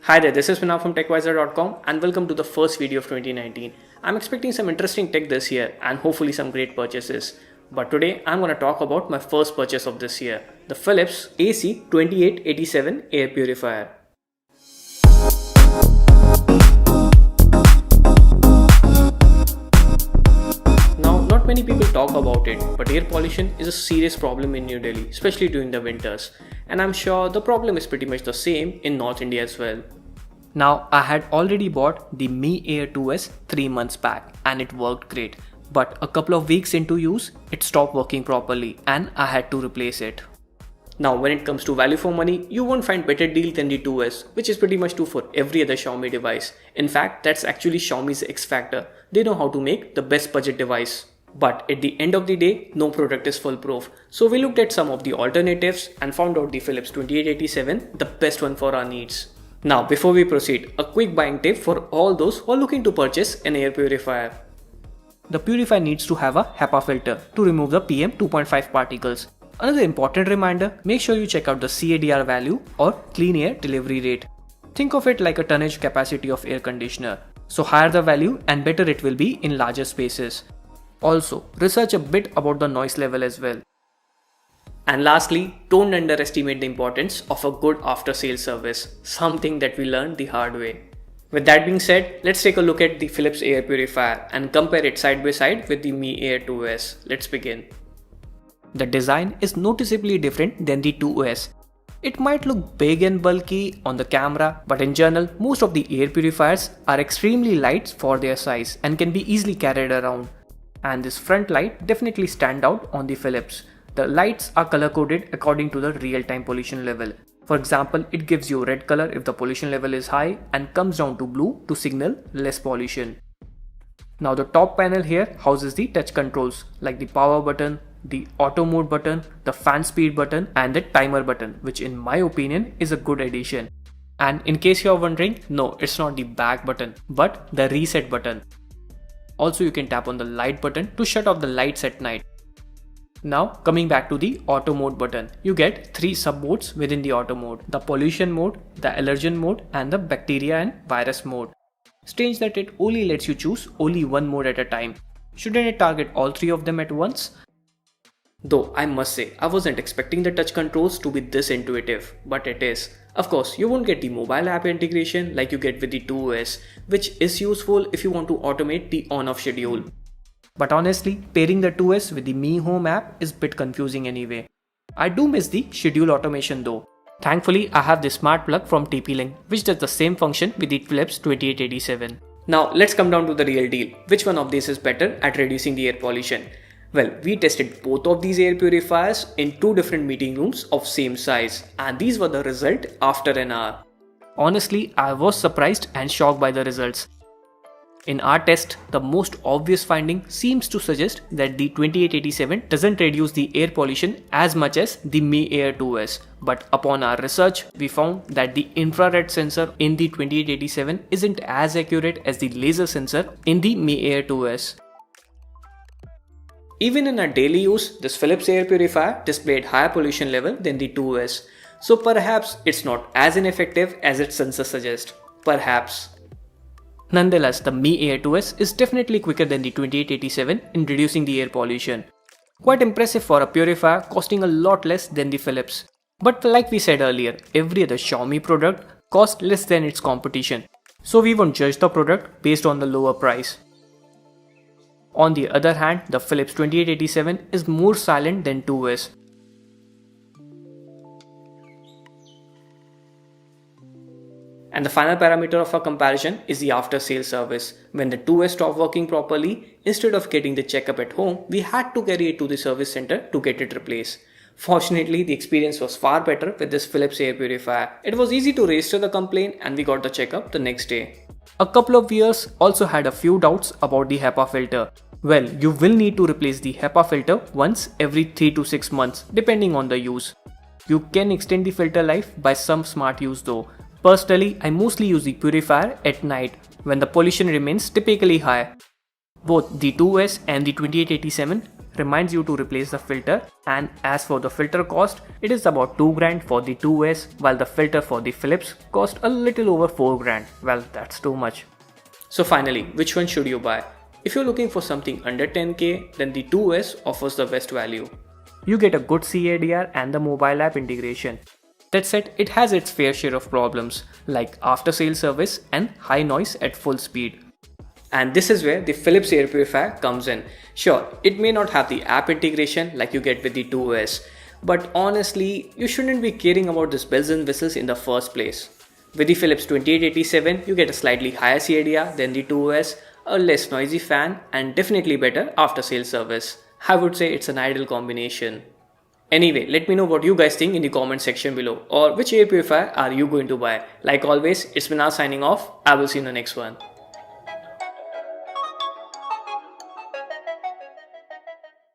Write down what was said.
Hi there, this is Vinay from TechWiser.com and welcome to the first video of 2019. I'm expecting some interesting tech this year and hopefully some great purchases. But today I'm going to talk about my first purchase of this year, the Phillips AC2887 air purifier. Now, not many people talk about it, but air pollution is a serious problem in New Delhi, especially during the winters. And I'm sure the problem is pretty much the same in North India as well. Now, I had already bought the Mi Air 2S 3 months back and it worked great. But a couple of weeks into use, it stopped working properly and I had to replace it. Now, when it comes to value for money, you won't find better deal than the 2S, which is pretty much true for every other Xiaomi device. In fact, that's actually Xiaomi's X factor. They know how to make the best budget device. But at the end of the day, no product is foolproof. So we looked at some of the alternatives and found out the Philips 2887, the best one for our needs. Now, before we proceed, a quick buying tip for all those who are looking to purchase an air purifier. The purifier needs to have a HEPA filter to remove the PM 2.5 particles. Another important reminder, make sure you check out the CADR value or clean air delivery rate. Think of it like a tonnage capacity of air conditioner. So higher the value and better it will be in larger spaces. Also, research a bit about the noise level as well. And lastly, don't underestimate the importance of a good after-sales service, something that we learned the hard way. With that being said, let's take a look at the Philips air purifier and compare it side by side with the Mi Air 2S. Let's begin. The design is noticeably different than the 2S. It might look big and bulky on the camera, but in general, most of the air purifiers are extremely light for their size and can be easily carried around. And this front light definitely stand out on the Philips. The lights are color coded according to the real-time pollution level. For example, it gives you red color if the pollution level is high and comes down to blue to signal less pollution. Now the top panel here houses the touch controls like the power button, the auto mode button, the fan speed button and the timer button, which in my opinion is a good addition. And in case you are wondering, no, it's not the back button but the reset button. Also, you can tap on the light button to shut off the lights at night. Now, coming back to the auto mode button, you get 3 sub modes within the auto mode: the pollution mode, the allergen mode and the bacteria and virus mode. Strange that it only lets you choose only one mode at a time. Shouldn't it target all 3 of them at once? Though I must say, I wasn't expecting the touch controls to be this intuitive, but it is. Of course, you won't get the mobile app integration like you get with the 2S, which is useful if you want to automate the on-off schedule. But honestly, pairing the 2S with the Mi Home app is a bit confusing anyway. I do miss the schedule automation though. Thankfully, I have the smart plug from TP-Link, which does the same function with the Philips 2887. Now, let's come down to the real deal. Which one of these is better at reducing the air pollution? Well, we tested both of these air purifiers in 2 different meeting rooms of same size, and these were the result after an hour. Honestly, I was surprised and shocked by the results. In our test, the most obvious finding seems to suggest that the 2887 doesn't reduce the air pollution as much as the Mi Air 2S. But upon our research, we found that the infrared sensor in the 2887 isn't as accurate as the laser sensor in the Mi Air 2S. Even in our daily use, this Philips air purifier displayed higher pollution level than the 2S. So perhaps it's not as ineffective as its sensor suggests. Perhaps. Nonetheless, the Mi Air 2S is definitely quicker than the 2887 in reducing the air pollution. Quite impressive for a purifier costing a lot less than the Philips. But like we said earlier, every other Xiaomi product costs less than its competition. So we won't judge the product based on the lower price. On the other hand, the Philips 2887 is more silent than 2S. And the final parameter of our comparison is the after sales service. When the 2S stopped working properly, instead of getting the checkup at home, we had to carry it to the service center to get it replaced. Fortunately, the experience was far better with this Philips air purifier. It was easy to register the complaint and we got the checkup the next day. A couple of viewers also had a few doubts about the HEPA filter. Well, you will need to replace the HEPA filter once every 3 to 6 months depending on the use. You can extend the filter life by some smart use though. Personally, I mostly use the purifier at night when the pollution remains typically high. Both the 2S and the 2887 reminds you to replace the filter, and as for the filter cost, it is about 2 grand for the 2S, while the filter for the Phillips cost a little over 4 grand. Well, that's too much. So finally, which one should you buy? If you're looking for something under 10k, then the 2S offers the best value. You get a good CADR and the mobile app integration. That said, it has its fair share of problems like after sale service and high noise at full speed. And this is where the Philips air purifier comes in. Sure, it may not have the app integration like you get with the 2S, but honestly, you shouldn't be caring about this bells and whistles in the first place. With the Philips 2887, you get a slightly higher CADR than the 2S, a less noisy fan, and definitely better after sale service. I would say it's an ideal combination. Anyway, let me know what you guys think in the comment section below, or which air purifier are you going to buy. Like always, it's Minar signing off. I will see you in the next one.